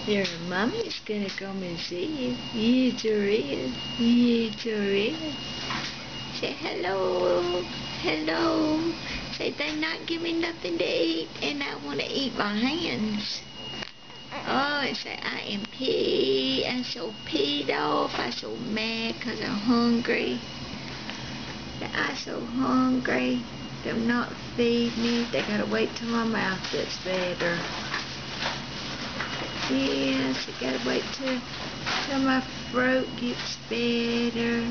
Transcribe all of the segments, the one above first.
Your mommy's gonna come and see you. Yes, there is. Yes, there is. Say hello. Hello. Say they not giving nothing to eat and I want to eat my hands. Oh, and say I'm so peed off. I'm so mad because I'm hungry. I'm so hungry. They're not feeding me. They gotta wait till my mouth gets better. Yes, I gotta wait till my throat gets better.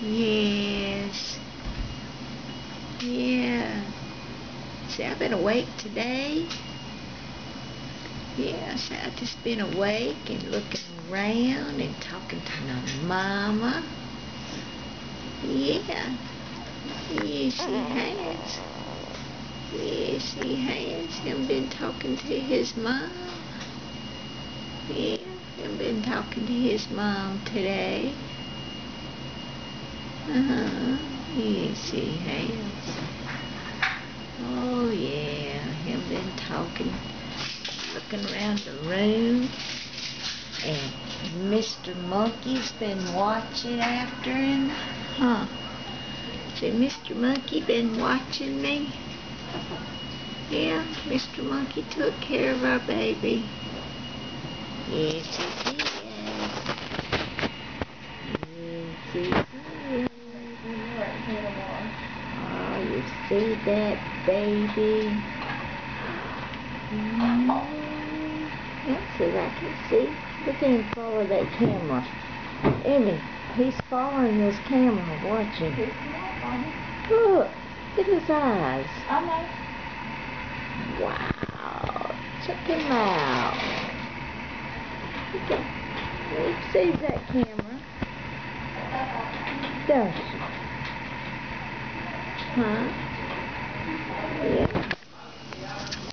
Yes. Yeah. See, I've been awake today. Yes, I've just been awake and looking around and talking to my mama. Yeah. Yes, he has. Yes, he has. Him been talking to his mom. Yeah, him been talking to his mom today. Yes, he has. Oh, yeah, him been talking, looking around the room. And Mr. Monkey's been watching after him. Huh. See, Mr. Monkey been watching me. Yeah, Mr. Monkey took care of our baby. Yes, he did. Yes, he did. Oh, you see that baby? Yes, as I can see. Look at him follow that camera. Emmy, he's following this camera, watching. Look at his eyes. I know. Wow. Check him out. Look at, he sees that camera. Don't you? Huh? Yeah.